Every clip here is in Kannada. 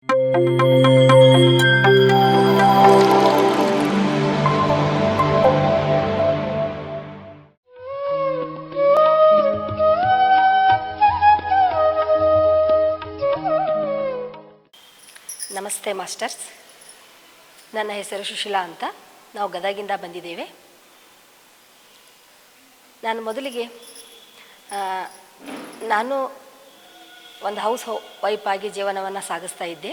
ನಮಸ್ತೆ ಮಾಸ್ಟರ್ಸ್, ನನ್ನ ಹೆಸರು ಸುಶೀಲಾ ಅಂತ. ನಾವು ಗದಗಿಂದ ಬಂದಿದ್ದೇವೆ. ನಾನು ಮೊದಲಿಗೆ ನಾನು ಒಂದು ಹೌಸ್ ವೈಫ್ ಆಗಿ ಜೀವನವನ್ನು ಸಾಗಿಸ್ತಾ ಇದ್ದೆ.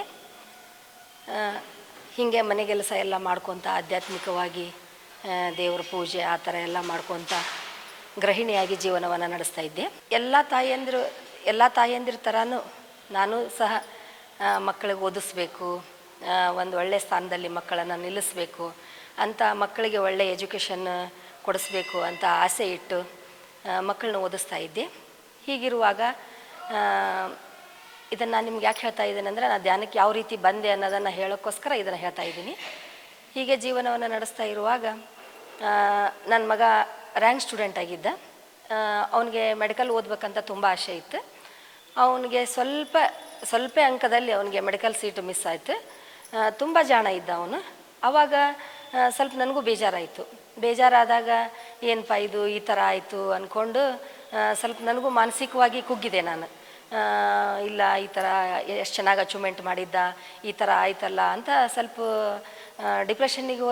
ಹೀಗೆ ಮನೆಗೆಲಸ ಎಲ್ಲ ಮಾಡ್ಕೊತ ಆಧ್ಯಾತ್ಮಿಕವಾಗಿ ದೇವರ ಪೂಜೆ ಆ ಥರ ಎಲ್ಲ ಮಾಡ್ಕೊತ ಗೃಹಿಣಿಯಾಗಿ ಜೀವನವನ್ನು ನಡೆಸ್ತಾ ಇದ್ದೆ. ಎಲ್ಲ ತಾಯಂದಿರ ಥರನೂ ನಾನು ಸಹ ಮಕ್ಕಳಿಗೆ ಓದಿಸ್ಬೇಕು, ಒಂದು ಒಳ್ಳೆಯ ಸ್ಥಾನದಲ್ಲಿ ಮಕ್ಕಳನ್ನು ನಿಲ್ಲಿಸಬೇಕು ಅಂತ, ಮಕ್ಕಳಿಗೆ ಒಳ್ಳೆಯ ಎಜುಕೇಷನ್ ಕೊಡಿಸ್ಬೇಕು ಅಂತ ಆಸೆ ಇಟ್ಟು ಮಕ್ಕಳನ್ನ ಓದಿಸ್ತಾ ಇದ್ದೆ. ಹೀಗಿರುವಾಗ ಇದನ್ನು ನಾನು ನಿಮ್ಗೆ ಯಾಕೆ ಹೇಳ್ತಾ ಇದ್ದೀನಿ ಅಂದರೆ, ನಾನು ಧ್ಯಾನಕ್ಕೆ ಯಾವ ರೀತಿ ಬಂದೆ ಅನ್ನೋದನ್ನು ಹೇಳೋಕ್ಕೋಸ್ಕರ ಇದನ್ನು ಹೇಳ್ತಾ ಇದ್ದೀನಿ. ಹೀಗೆ ಜೀವನವನ್ನು ನಡೆಸ್ತಾ ಇರುವಾಗ ನನ್ನ ಮಗ ರ್ಯಾಂಕ್ ಸ್ಟೂಡೆಂಟ್ ಆಗಿದ್ದ. ಅವನಿಗೆ ಮೆಡಿಕಲ್ ಓದಬೇಕಂತ ತುಂಬ ಆಸೆ ಇತ್ತು. ಅವನಿಗೆ ಸ್ವಲ್ಪ ಅಂಕದಲ್ಲಿ ಅವನಿಗೆ ಮೆಡಿಕಲ್ ಸೀಟು ಮಿಸ್ ಆಯಿತು. ತುಂಬ ಜಾಣ ಇದ್ದ ಅವನು. ಆವಾಗ ಸ್ವಲ್ಪ ನನಗೂ ಬೇಜಾರಾದಾಗ ಏನಪ್ಪ ಇದು ಈ ಥರ ಆಯಿತು ಅಂದ್ಕೊಂಡು ಸ್ವಲ್ಪ ನನಗೂ ಮಾನಸಿಕವಾಗಿ ಕುಗ್ಗಿದೆ ನಾನು. ಇಲ್ಲ, ಈ ಥರ ಎಷ್ಟು ಚೆನ್ನಾಗಿ ಅಚೀವ್ಮೆಂಟ್ ಮಾಡಿದ್ದ, ಈ ಥರ ಆಯ್ತಲ್ಲ ಅಂತ ಸ್ವಲ್ಪ ಡಿಪ್ರೆಷನ್ನಿಗೂ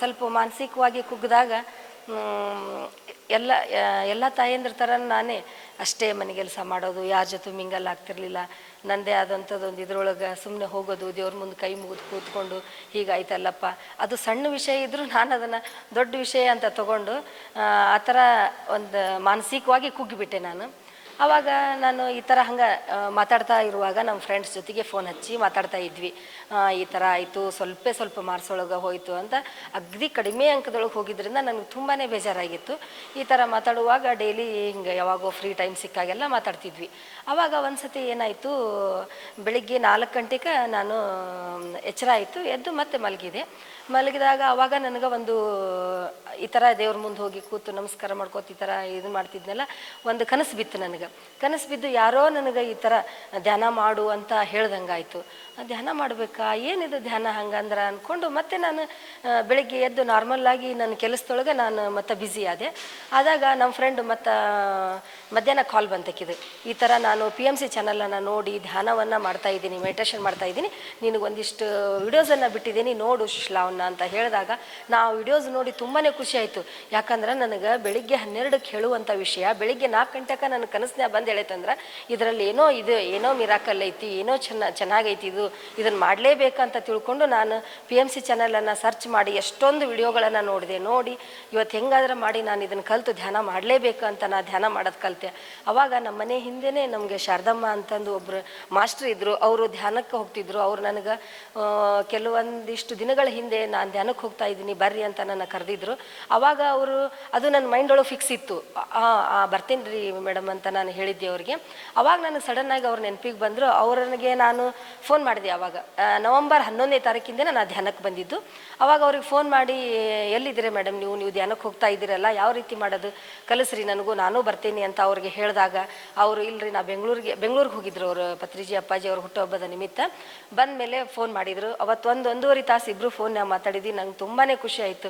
ಸ್ವಲ್ಪ ಮಾನಸಿಕವಾಗಿ ಕುಗ್ಗಿದಾಗ ಎಲ್ಲ ತಾಯಂದ್ರ ಥರ ನಾನೇ ಅಷ್ಟೇ ಮನೆಗೆಲಸ ಮಾಡೋದು, ಯಾರ ಜೊತೆ ಮಿಂಗಲ್ ಆಗ್ತಿರ್ಲಿಲ್ಲ. ನನ್ನದೇ ಆದಂಥದ್ದೊಂದು ಇದ್ರೊಳಗೆ ಸುಮ್ಮನೆ ಹೋಗೋದು, ದೇವ್ರ ಮುಂದೆ ಕೈ ಮುಗಿದು ಕೂತ್ಕೊಂಡು ಹೀಗಾಯ್ತಲ್ಲಪ್ಪ, ಅದು ಸಣ್ಣ ವಿಷಯ ಇದ್ದರೂ ನಾನು ಅದನ್ನು ದೊಡ್ಡ ವಿಷಯ ಅಂತ ತಗೊಂಡು ಆ ಥರ ಒಂದು ಮಾನಸಿಕವಾಗಿ ಕುಗ್ಗಿಬಿಟ್ಟೆ ನಾನು. ಆವಾಗ ನಾನು ಈ ಥರ ಹಂಗೆ ಮಾತಾಡ್ತಾ ಇರುವಾಗ ನಮ್ಮ ಫ್ರೆಂಡ್ಸ್ ಜೊತೆಗೆ ಫೋನ್ ಹಚ್ಚಿ ಮಾತಾಡ್ತಾ ಇದ್ವಿ. ಈ ಥರ ಆಯಿತು, ಸ್ವಲ್ಪ ಮಾರ್ಕ್ಸ್ ಒಳಗೆ ಹೋಯಿತು ಅಂತ. ಅಗದಿ ಕಡಿಮೆ ಅಂಕದೊಳಗೆ ಹೋಗಿದ್ದರಿಂದ ನನಗೆ ತುಂಬಾ ಬೇಜಾರಾಗಿತ್ತು. ಈ ಥರ ಮಾತಾಡುವಾಗ ಡೈಲಿ ಹಿಂಗೆ ಯಾವಾಗೋ ಫ್ರೀ ಟೈಮ್ ಸಿಕ್ಕಾಗೆಲ್ಲ ಮಾತಾಡ್ತಿದ್ವಿ. ಆವಾಗ ಒಂದು ಸತಿ ಏನಾಯಿತು, ಬೆಳಿಗ್ಗೆ 4 ಗಂಟೆಗೆ ನಾನು ಎಚ್ಚರ ಆಯಿತು, ಎದ್ದು ಮತ್ತೆ ಮಲಗಿದಾಗ ಆವಾಗ ನನಗೆ ಒಂದು ಈ ಥರ ದೇವ್ರ ಮುಂದೆ ಹೋಗಿ ಕೂತು ನಮಸ್ಕಾರ ಮಾಡ್ಕೋತ ಈ ಥರ ಇದು ಮಾಡ್ತಿದ್ನಲ್ಲ, ಒಂದು ಕನಸು ಬಿತ್ತು ನನಗೆ. ಕನಸು ಬಿದ್ದು ಯಾರೋ ನನಗೆ ಈ ಥರ ಧ್ಯಾನ ಮಾಡು ಅಂತ ಹೇಳ್ದಂಗಾಯಿತು. ಧ್ಯಾನ ಮಾಡಬೇಕಾ, ಏನಿದು ಧ್ಯಾನ ಹಂಗಂದ್ರೆ ಅಂದ್ಕೊಂಡು ಮತ್ತೆ ನಾನು ಬೆಳಿಗ್ಗೆ ಎದ್ದು ನಾರ್ಮಲ್ಲಾಗಿ ನನ್ನ ಕೆಲಸದೊಳಗೆ ನಾನು ಮತ್ತೆ ಬ್ಯುಸಿ ಆದಾಗ ನಮ್ಮ ಫ್ರೆಂಡು ಮತ್ತು ಮಧ್ಯಾಹ್ನ ಕಾಲ್ ಬಂತಕ್ಕಿದು, ಈ ಥರ ನಾನು PMC ಚಾನಲನ್ನು ನೋಡಿ ಧ್ಯಾನವನ್ನು ಮಾಡ್ತಾಯಿದ್ದೀನಿ, ಮೆಡಿಟೇಷನ್ ಮಾಡ್ತಾಯಿದ್ದೀನಿ, ನಿನಗೊಂದಿಷ್ಟು ವಿಡಿಯೋಸನ್ನು ಬಿಟ್ಟಿದ್ದೀನಿ, ನೋಡು ಸುಶೀಲಾವನ್ನ ಅಂತ ಹೇಳಿದಾಗ ನಾವು ವಿಡಿಯೋಸ್ ನೋಡಿ ತುಂಬಾ ಖುಷಿ ಆಯಿತು. ಯಾಕಂದ್ರೆ ನನಗೆ ಬೆಳಿಗ್ಗೆ 12ಕ್ಕೆ ಹೇಳುವಂಥ ವಿಷಯ ಬೆಳಿಗ್ಗೆ 4 ಗಂಟೆಗೆ ನನ್ನ ಕನಸನ್ಯಾಗ ಬಂದು ಹೇಳೈತಂದ್ರೆ ಇದರಲ್ಲಿ ಏನೋ ಮಿರಾಕಲ್ ಐತಿ, ಏನೋ ಚೆನ್ನಾಗೈತಿ, ಇದನ್ನು ಮಾಡಲೇಬೇಕಂತ ತಿಳ್ಕೊಂಡು ನಾನು PMC ಚಾನಲನ್ನು ಸರ್ಚ್ ಮಾಡಿ ಎಷ್ಟೊಂದು ವಿಡಿಯೋಗಳನ್ನು ನೋಡಿ ಇವತ್ತು ಹೆಂಗಾದ್ರೆ ಮಾಡಿ ನಾನು ಇದನ್ನು ಕಲಿತು ಧ್ಯಾನ ಮಾಡಲೇಬೇಕು ಅಂತ ನಾನು ಧ್ಯಾನ ಮಾಡೋದು ಕಲಿತೆ. ಆವಾಗ ನಮ್ಮ ಮನೆ ಹಿಂದೆಯೇ ನಮಗೆ ಶಾರದಮ್ಮ ಅಂತಂದು ಒಬ್ಬರು ಮಾಸ್ಟ್ರ್ ಇದ್ದರು. ಅವರು ಧ್ಯಾನಕ್ಕೆ ಹೋಗ್ತಿದ್ರು. ಅವ್ರು ನನಗೆ ಕೆಲವೊಂದಿಷ್ಟು ದಿನಗಳ ಹಿಂದೆ ನಾನು ಧ್ಯಾನಕ್ಕೆ ಹೋಗ್ತಾ ಇದ್ದೀನಿ ಬರ್ರಿ ಅಂತ ನನ್ನ ಕರೆದಿದ್ರು. ಆವಾಗ ಅವರು ಅದು ನನ್ನ ಮೈಂಡೊಳಗೆ ಫಿಕ್ಸ್ ಇತ್ತು, ಬರ್ತೀನಿ ರೀ ಮೇಡಮ್ ಅಂತ ನಾನು ಹೇಳಿದ್ದೆ ಅವ್ರಿಗೆ. ಆವಾಗ ನನಗೆ ಸಡನ್ನಾಗಿ ಅವ್ರ ನೆನಪಿಗೆ ಬಂದರು. ಅವ್ರಿಗೆ ನಾನು ಫೋನ್ ಮಾಡಿದೆ. ಆವಾಗ ನವೆಂಬರ್ 11ನೇ ತಾರೀಕಿಂದ ನಾನು ಧ್ಯಾನಕ್ಕೆ ಬಂದಿದ್ದು. ಆವಾಗ ಅವ್ರಿಗೆ ಫೋನ್ ಮಾಡಿ, ಎಲ್ಲಿದ್ದೀರಿ ಮೇಡಮ್ ನೀವು ಧ್ಯಾನಕ್ಕೆ ಹೋಗ್ತಾ ಇದ್ದೀರಲ್ಲ, ಯಾವ ರೀತಿ ಮಾಡೋದು ಕಲಿಸ್ರಿ ನನಗೂ, ನಾನೂ ಬರ್ತೀನಿ ಅಂತ ಅವ್ರಿಗೆ ಹೇಳಿದಾಗ ಅವರು ಇಲ್ಲರಿ ನಾ ಬೆಂಗಳೂರಿಗೆ ಹೋಗಿದ್ರು. ಅವರು ಪತ್ರಿಜಿ ಅಪ್ಪಾಜಿ ಅವ್ರ ಹುಟ್ಟುಹಬ್ಬದ ನಿಮಿತ್ತ ಬಂದ ಮೇಲೆ ಫೋನ್ ಮಾಡಿದರು. ಅವತ್ತು 1-1.5 ತಾಸು ಇಬ್ಬರು ಫೋನ್ ಮಾತಾಡಿದ್ವಿ. ನಂಗೆ ತುಂಬಾ ಖುಷಿ ಆಯಿತು.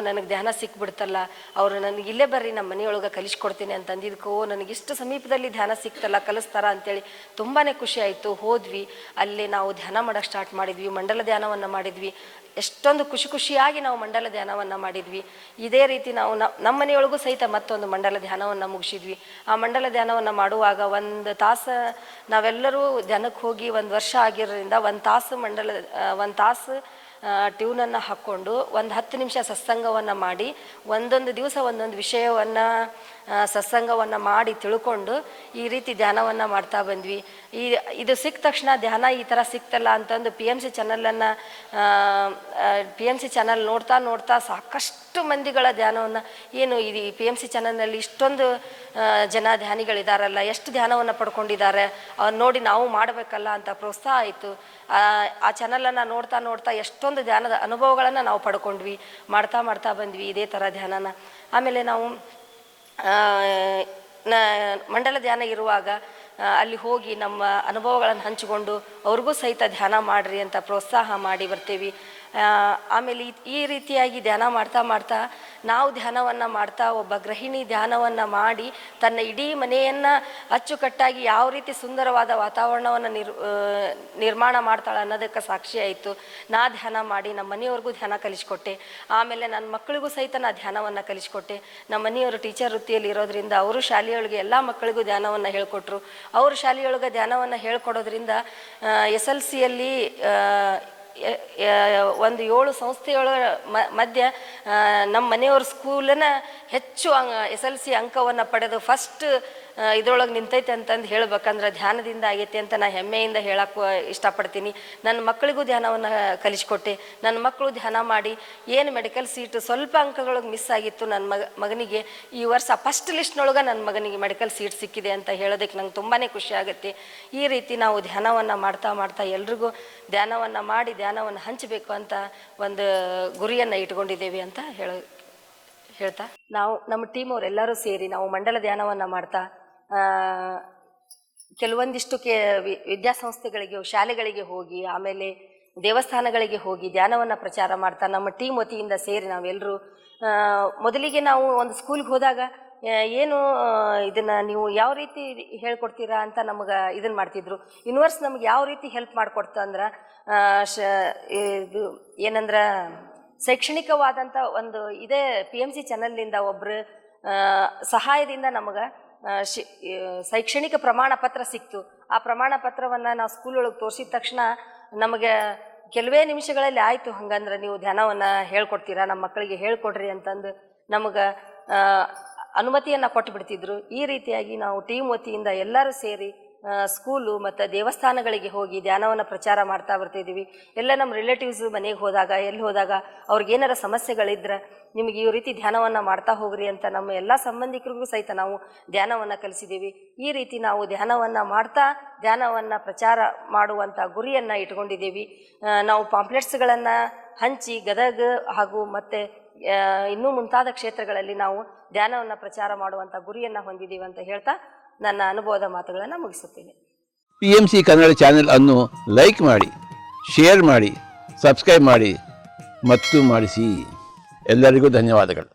ನನಗೆ ಧ್ಯಾನ ಸಿಕ್ಬಿಡ್ತಲ್ಲ, ಅವರು ನನಗೆ ಇಲ್ಲೇ ಬರ್ರಿ ನಮ್ಮ ಮನೆಯೊಳಗೆ ಕಲಿಸ್ಕೊಡ್ತೀನಿ ಅಂತ ಅಂದಿದ್ದಕ್ಕೆ ನನಗೆ ಇಷ್ಟು ಸಮೀಪದಲ್ಲಿ ಧ್ಯಾನ ಸಿಕ್ತಲ್ಲ, ಕಲಿಸ್ತಾರ ಅಂತೇಳಿ ತುಂಬಾ ಖುಷಿ ಆಯಿತು. ಹೋದ್ವಿ, ಅಲ್ಲಿ ನಾವು ಧ್ಯಾನ ಮಾಡೋಕ್ಕೆ ಸ್ಟಾರ್ಟ್ ಮಾಡಿದ್ವಿ, ಮಂಡಲ ಧ್ಯಾನವನ್ನು ಮಾಡಿದ್ವಿ. ಎಷ್ಟೊಂದು ಖುಷಿಯಾಗಿ ನಾವು ಮಂಡಲ ಧ್ಯಾನವನ್ನು ಮಾಡಿದ್ವಿ. ಇದೇ ರೀತಿ ನಾವು ನಮ್ಮ ಮನೆಯೊಳಗೂ ಸಹಿತ ಮತ್ತೊಂದು ಮಂಡಲ ಧ್ಯಾನವನ್ನು ಮುಗಿಸಿದ್ವಿ. ಆ ಮಂಡಲ ಧ್ಯಾನವನ್ನು ಮಾಡುವಾಗ 1 ತಾಸು ನಾವೆಲ್ಲರೂ ಧ್ಯಾನಕ್ಕೆ ಹೋಗಿ 1 ವರ್ಷ ಆಗಿರೋದ್ರಿಂದ 1 ತಾಸು ಟ್ಯೂನನ್ನು ಹಾಕ್ಕೊಂಡು 10 ನಿಮಿಷ ಸತ್ಸಂಗವನ್ನು ಮಾಡಿ ಒಂದೊಂದು ದಿವಸ ಒಂದೊಂದು ವಿಷಯವನ್ನು ಸತ್ಸಂಗವನ್ನು ಮಾಡಿ ತಿಳ್ಕೊಂಡು ಈ ರೀತಿ ಧ್ಯಾನವನ್ನು ಮಾಡ್ತಾ ಬಂದ್ವಿ. ಇದು ಸಿಕ್ಕ ತಕ್ಷಣ ಧ್ಯಾನ ಈ ಥರ ಸಿಕ್ತಲ್ಲ ಅಂತಂದು PMC ಚಾನಲ್ ನೋಡ್ತಾ ಸಾಕಷ್ಟು ಮಂದಿಗಳ ಧ್ಯಾನವನ್ನು ಇದು PMC ಚಾನಲ್ನಲ್ಲಿ ಇಷ್ಟೊಂದು ಜನ ಧ್ಯಾನಿಗಳಿದಾರಲ್ಲ, ಎಷ್ಟು ಧ್ಯಾನವನ್ನು ಪಡ್ಕೊಂಡಿದ್ದಾರೆ, ಅವ್ರು ನೋಡಿ ನಾವು ಮಾಡಬೇಕಲ್ಲ ಅಂತ ಪ್ರೋತ್ಸಾಹ ಆಯಿತು. ಆ ಚಾನಲನ್ನು ನೋಡ್ತಾ ಎಷ್ಟೊಂದು ಧ್ಯಾನದ ಅನುಭವಗಳನ್ನು ನಾವು ಪಡ್ಕೊಂಡ್ವಿ, ಮಾಡ್ತಾ ಬಂದ್ವಿ ಇದೇ ಥರ ಧ್ಯಾನನ. ಆಮೇಲೆ ನಾವು ಮಂಡಲ ಧ್ಯಾನ ಇರುವಾಗ ಅಲ್ಲಿ ಹೋಗಿ ನಮ್ಮ ಅನುಭವಗಳನ್ನು ಹಂಚಿಕೊಂಡು ಅವ್ರಿಗೂ ಸಹಿತ ಧ್ಯಾನ ಮಾಡಿರಿ ಅಂತ ಪ್ರೋತ್ಸಾಹ ಮಾಡಿ ಬರ್ತೀವಿ. ಆಮೇಲೆ ಈ ರೀತಿಯಾಗಿ ಧ್ಯಾನ ಮಾಡ್ತಾ ಮಾಡ್ತಾ ನಾವು ಧ್ಯಾನವನ್ನು ಮಾಡ್ತಾ ಒಬ್ಬ ಗೃಹಿಣಿ ಧ್ಯಾನವನ್ನು ಮಾಡಿ ತನ್ನ ಇಡೀ ಮನೆಯನ್ನು ಅಚ್ಚುಕಟ್ಟಾಗಿ ಯಾವ ರೀತಿ ಸುಂದರವಾದ ವಾತಾವರಣವನ್ನು ನಿರ್ಮಾಣ ಮಾಡ್ತಾಳೆ ಅನ್ನೋದಕ್ಕೆ ಸಾಕ್ಷಿ ಆಯಿತು. ನಾ ಧ್ಯಾನ ಮಾಡಿ ನಮ್ಮ ಮನೆಯವ್ರಿಗೂ ಧ್ಯಾನ ಕಲಿಸ್ಕೊಟ್ಟೆ. ಆಮೇಲೆ ನನ್ನ ಮಕ್ಕಳಿಗೂ ಸಹಿತ ನಾ ಧ್ಯಾನವನ್ನು ಕಲಿಸ್ಕೊಟ್ಟೆ. ನಮ್ಮ ಮನೆಯವರು ಟೀಚರ್ ವೃತ್ತಿಯಲ್ಲಿ ಇರೋದ್ರಿಂದ ಅವರು ಶಾಲೆಯೊಳಗೆ ಎಲ್ಲ ಮಕ್ಕಳಿಗೂ ಧ್ಯಾನವನ್ನು ಹೇಳ್ಕೊಟ್ರು. ಅವರು ಶಾಲೆಯೊಳಗೆ ಧ್ಯಾನವನ್ನು ಹೇಳ್ಕೊಡೋದ್ರಿಂದ SLCಯಲ್ಲಿ ಒಂದು 7 ಸಂಸ್ಥೆಯೊಳ ಮಧ್ಯೆ ನಮ್ಮ ಮನೆಯವ್ರ ಸ್ಕೂಲನ್ನ ಹೆಚ್ಚು SLC ಅಂಕವನ್ನು ಪಡೆದು ಫಸ್ಟ್ ಇದರೊಳಗೆ ನಿಂತೈತೆ ಅಂತಂದು ಹೇಳ್ಬೇಕಂದ್ರೆ ಧ್ಯಾನದಿಂದ ಆಗೈತೆ ಅಂತ ನಾನು ಹೆಮ್ಮೆಯಿಂದ ಹೇಳಕ್ಕೆ ಇಷ್ಟಪಡ್ತೀನಿ. ನನ್ನ ಮಕ್ಕಳಿಗೂ ಧ್ಯಾನವನ್ನು ಕಲಿಸ್ಕೊಟ್ಟೆ. ನನ್ನ ಮಕ್ಕಳು ಧ್ಯಾನ ಮಾಡಿ ಏನು ಮೆಡಿಕಲ್ ಸೀಟು ಸ್ವಲ್ಪ ಅಂಕಗಳೊಳಗೆ ಮಿಸ್ ಆಗಿತ್ತು ನನ್ನ ಮಗನಿಗೆ, ಈ ವರ್ಷ ಫಸ್ಟ್ ಲಿಸ್ಟ್ನೊಳಗೆ ನನ್ನ ಮಗನಿಗೆ ಮೆಡಿಕಲ್ ಸೀಟ್ ಸಿಕ್ಕಿದೆ ಅಂತ ಹೇಳೋದಕ್ಕೆ ನಂಗೆ ತುಂಬಾ ಖುಷಿ ಆಗುತ್ತೆ. ಈ ರೀತಿ ನಾವು ಧ್ಯಾನವನ್ನು ಮಾಡ್ತಾ ಮಾಡ್ತಾ ಎಲ್ರಿಗೂ ಧ್ಯಾನವನ್ನು ಮಾಡಿ ಧ್ಯಾನವನ್ನು ಹಂಚಬೇಕು ಅಂತ ಒಂದು ಗುರಿಯನ್ನು ಇಟ್ಕೊಂಡಿದ್ದೇವೆ ಅಂತ ಹೇಳ್ತಾ ನಾವು ನಮ್ಮ ಟೀಮ್ ಅವರೆಲ್ಲರೂ ಸೇರಿ ನಾವು ಮಂಡಲ ಧ್ಯಾನವನ್ನು ಮಾಡ್ತಾ ಕೆಲವೊಂದಿಷ್ಟು ವಿದ್ಯಾಸಂಸ್ಥೆಗಳಿಗೆ ಶಾಲೆಗಳಿಗೆ ಹೋಗಿ ಆಮೇಲೆ ದೇವಸ್ಥಾನಗಳಿಗೆ ಹೋಗಿ ಧ್ಯಾನವನ್ನು ಪ್ರಚಾರ ಮಾಡ್ತಾ ನಮ್ಮ ಟೀಮ್ ವತಿಯಿಂದ ಸೇರಿ ನಾವೆಲ್ಲರೂ ಮೊದಲಿಗೆ ನಾವು ಒಂದು ಸ್ಕೂಲ್ಗೆ ಹೋದಾಗ ಏನು ಇದನ್ನು ನೀವು ಯಾವ ರೀತಿ ಹೇಳ್ಕೊಡ್ತೀರಾ ಅಂತ ನಮಗೆ ಇದನ್ನು ಮಾಡ್ತಿದ್ರು. ಯೂನಿವರ್ಸ್ ನಮ್ಗೆ ಯಾವ ರೀತಿ ಹೆಲ್ಪ್ ಮಾಡಿಕೊಡ್ತು ಅಂದ್ರೆ ಇದು ಏನಂದ್ರೆ ಶೈಕ್ಷಣಿಕವಾದಂಥ ಒಂದು ಇದೇ PMC ಚಾನಲ್ನಿಂದ ಒಬ್ಬರು ಸಹಾಯದಿಂದ ನಮಗೆ ಶೈಕ್ಷಣಿಕ ಪ್ರಮಾಣ ಪತ್ರ ಸಿಕ್ತು. ಆ ಪ್ರಮಾಣ ಪತ್ರವನ್ನು ನಾವು ಸ್ಕೂಲೊಳಗೆ ತೋರಿಸಿದ ತಕ್ಷಣ ನಮಗೆ ಕೆಲವೇ ನಿಮಿಷಗಳಲ್ಲಿ ಆಯಿತು, ಹಂಗಂದ್ರೆ ನೀವು ಧ್ಯಾನವನ್ನು ಹೇಳ್ಕೊಡ್ತೀರಾ, ನಮ್ಮ ಮಕ್ಕಳಿಗೆ ಹೇಳ್ಕೊಡ್ರಿ ಅಂತಂದು ನಮಗೆ ಅನುಮತಿಯನ್ನು ಕೊಟ್ಟು ಬಿಡ್ತಿದ್ರು. ಈ ರೀತಿಯಾಗಿ ನಾವು ಟೀಮ್ ವತಿಯಿಂದ ಎಲ್ಲರೂ ಸೇರಿ ಸ್ಕೂಲು ಮತ್ತು ದೇವಸ್ಥಾನಗಳಿಗೆ ಹೋಗಿ ಧ್ಯಾನವನ್ನು ಪ್ರಚಾರ ಮಾಡ್ತಾ ಬರ್ತಿದ್ದೀವಿ. ಎಲ್ಲ ನಮ್ಮ ರಿಲೇಟಿವ್ಸ್ ಮನೆಗೆ ಹೋದಾಗ ಎಲ್ಲಿ ಹೋದಾಗ ಅವ್ರಿಗೇನಾರ ಸಮಸ್ಯೆಗಳಿದ್ರೆ ನಿಮಗೆ ಈ ರೀತಿ ಧ್ಯಾನವನ್ನು ಮಾಡ್ತಾ ಹೋಗ್ರಿ ಅಂತ ನಮ್ಮ ಎಲ್ಲ ಸಂಬಂಧಿಕರಿಗೂ ಸಹಿತ ನಾವು ಧ್ಯಾನವನ್ನು ಕಲಿಸಿದ್ದೀವಿ. ಈ ರೀತಿ ನಾವು ಧ್ಯಾನವನ್ನು ಮಾಡ್ತಾ ಧ್ಯಾನವನ್ನು ಪ್ರಚಾರ ಮಾಡುವಂಥ ಗುರಿಯನ್ನು ಇಟ್ಕೊಂಡಿದ್ದೀವಿ. ನಾವು ಪಾಂಪ್ಲೆಟ್ಸ್ಗಳನ್ನು ಹಂಚಿ ಗದಗ ಹಾಗೂ ಮತ್ತು ಇನ್ನೂ ಮುಂತಾದ ಕ್ಷೇತ್ರಗಳಲ್ಲಿ ನಾವು ಧ್ಯಾನವನ್ನು ಪ್ರಚಾರ ಮಾಡುವಂಥ ಗುರಿಯನ್ನು ಹೊಂದಿದ್ದೀವಿ ಅಂತ ಹೇಳ್ತಾ ನನ್ನ ಅನುಭವದ ಮಾತುಗಳನ್ನು ಮುಗಿಸುತ್ತೇನೆ. PMC ಕನ್ನಡ ಚಾನೆಲ್ ಅನ್ನು ಲೈಕ್ ಮಾಡಿ, ಶೇರ್ ಮಾಡಿ, ಸಬ್ಸ್ಕ್ರೈಬ್ ಮಾಡಿ ಮತ್ತು ಮಾಡಿಸಿ. ಎಲ್ಲರಿಗೂ ಧನ್ಯವಾದಗಳು.